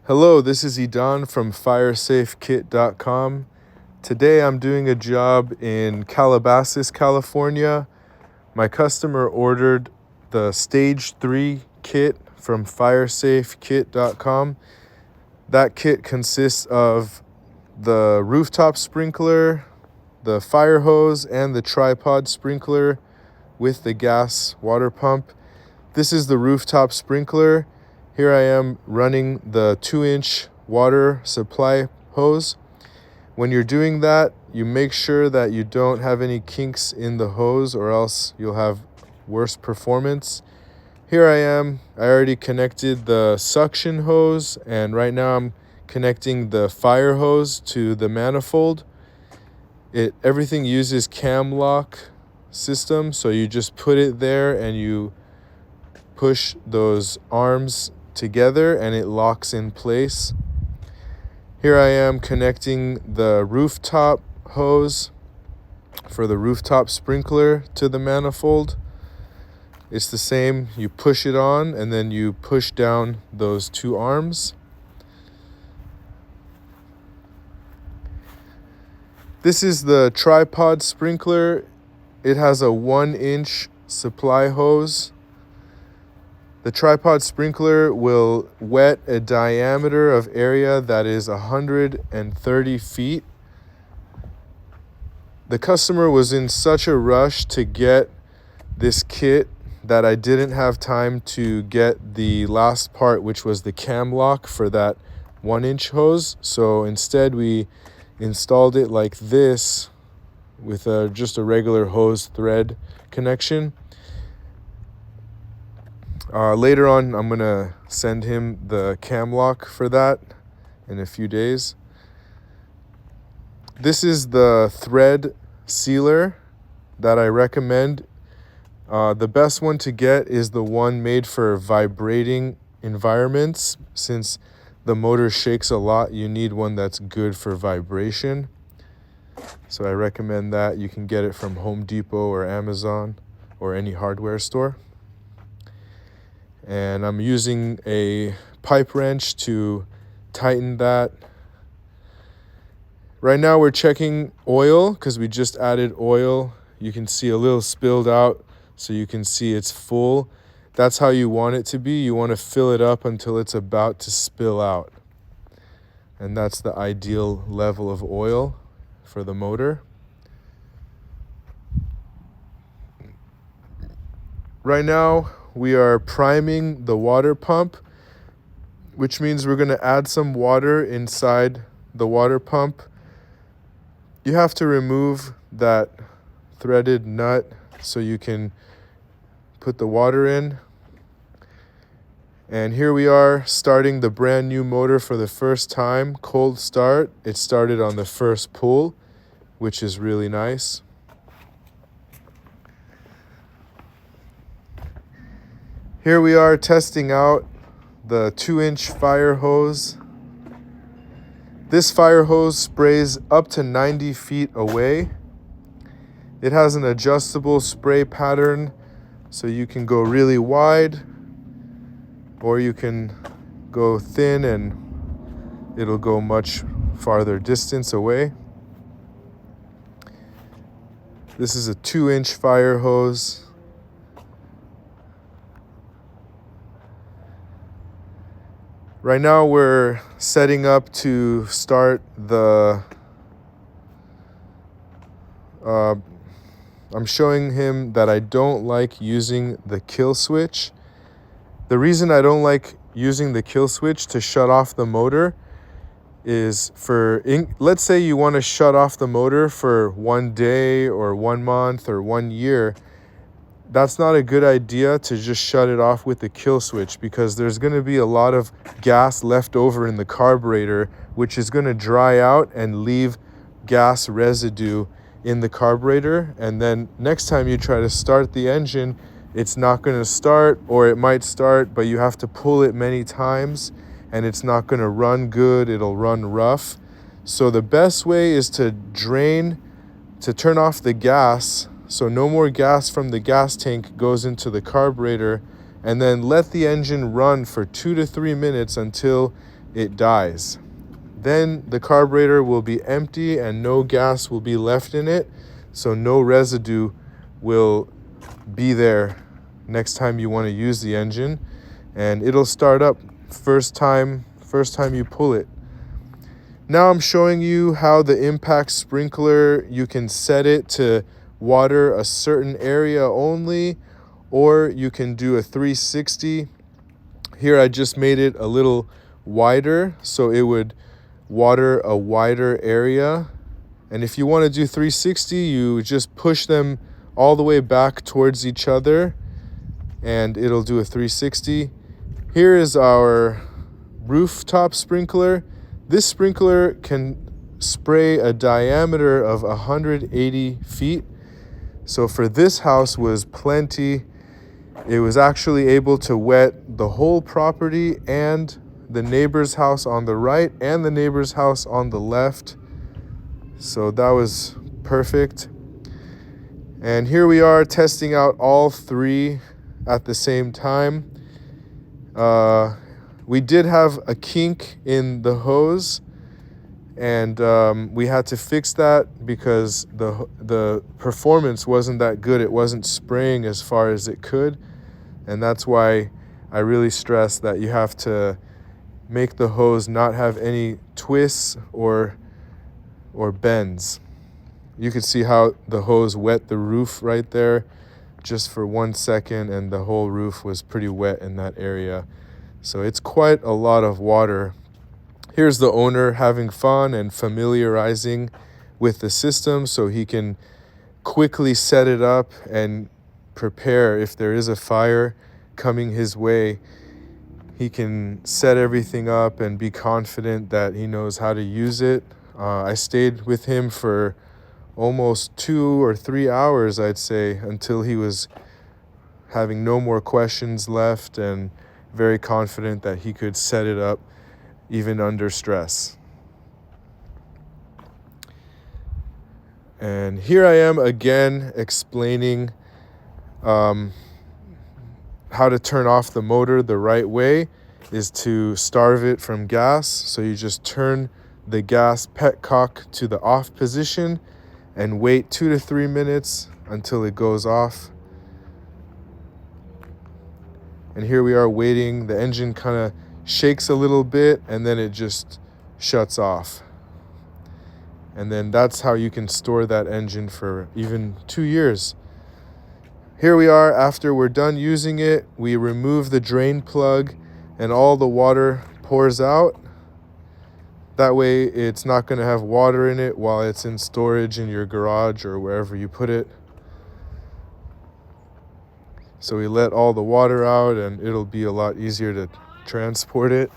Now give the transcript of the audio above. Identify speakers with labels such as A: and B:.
A: Hello, this is Idan from FireSafeKit.com. Today I'm doing a job in Calabasas, California. My customer ordered the Stage 3 kit from FireSafeKit.com. That kit consists of the rooftop sprinkler, the fire hose, and the tripod sprinkler with the gas water pump. This is the rooftop sprinkler. Here I am running the 2-inch water supply hose. When you're doing that, you make sure that you don't have any kinks in the hose or else you'll have worse performance. Here I am. I already connected the suction hose, and right now I'm connecting the fire hose to the manifold. Everything uses cam lock system, so you just put it there and you push those arms together and it locks in place. Here I am connecting the rooftop hose for the rooftop sprinkler to the manifold. It's the same. You push it on and then you push down those two arms. This is the tripod sprinkler. It has a 1-inch supply hose. The tripod sprinkler will wet a diameter of area that is 130 feet. The customer was in such a rush to get this kit that I didn't have time to get the last part, which was the cam lock for that 1-inch hose. So instead we installed it like this with just a regular hose thread connection. Later on, I'm going to send him the cam lock for that in a few days. This is the thread sealer that I recommend. The best one to get is the one made for vibrating environments. Since the motor shakes a lot, you need one that's good for vibration. So I recommend that. You can get it from Home Depot or Amazon or any hardware store. And I'm using a pipe wrench to tighten that. Right now we're checking oil because we just added oil. You can see a little spilled out, so you can see it's full. That's how you want it to be. You want to fill it up until it's about to spill out. And that's the ideal level of oil for the motor. Right now, we are priming the water pump, which means we're going to add some water inside the water pump. You have to remove that threaded nut so you can put the water in. And here we are starting the brand new motor for the first time, cold start. It started on the first pull, which is really nice. Here we are testing out the 2-inch fire hose. This fire hose sprays up to 90 feet away. It has an adjustable spray pattern, so you can go really wide or you can go thin and it'll go much farther distance away. This is a 2-inch fire hose. Right now we're setting up to start the, I'm showing him that I don't like using the kill switch. The reason I don't like using the kill switch to shut off the motor is let's say you want to shut off the motor for 1 day or 1 month or 1 year. That's not a good idea to just shut it off with the kill switch, because there's going to be a lot of gas left over in the carburetor, which is going to dry out and leave gas residue in the carburetor. And then next time you try to start the engine, it's not going to start, or it might start, but you have to pull it many times and it's not going to run good. It'll run rough. So the best way is to turn off the gas, so no more gas from the gas tank goes into the carburetor, and then let the engine run for 2 to 3 minutes until it dies. Then the carburetor will be empty and no gas will be left in it, so no residue will be there next time you want to use the engine, and it'll start up first time you pull it. Now I'm showing you how the impact sprinkler, you can set it to water a certain area only, or you can do a 360. Here I just made it a little wider so it would water a wider area. And if you want to do 360, you just push them all the way back towards each other and it'll do a 360. Here is our rooftop sprinkler. This sprinkler can spray a diameter of 180 feet. So for this house was plenty. It was actually able to wet the whole property and the neighbor's house on the right and the neighbor's house on the left. So that was perfect. And here we are testing out all three at the same time. We did have a kink in the hose, and we had to fix that because the performance wasn't that good. It wasn't spraying as far as it could, and that's why I really stress that you have to make the hose not have any twists or bends. You could see how the hose wet the roof right there just for 1 second, and the whole roof was pretty wet in that area. So it's quite a lot of water. Here's the owner having fun and familiarizing with the system so he can quickly set it up and prepare if there is a fire coming his way. He can set everything up and be confident that he knows how to use it. I stayed with him for almost 2 or 3 hours, I'd say, until he was having no more questions left and very confident that he could set it up even under stress. And here I am again explaining how to turn off the motor. The right way is to starve it from gas. So you just turn the gas petcock to the off position and wait 2 to 3 minutes until it goes off. And here we are waiting. The engine kind of shakes a little bit and then it just shuts off. And then that's how you can store that engine for even 2 years. Here we are after we're done using it. We remove the drain plug and all the water pours out. That way it's not going to have water in it while it's in storage in your garage or wherever you put it. So we let all the water out and it'll be a lot easier to transport it.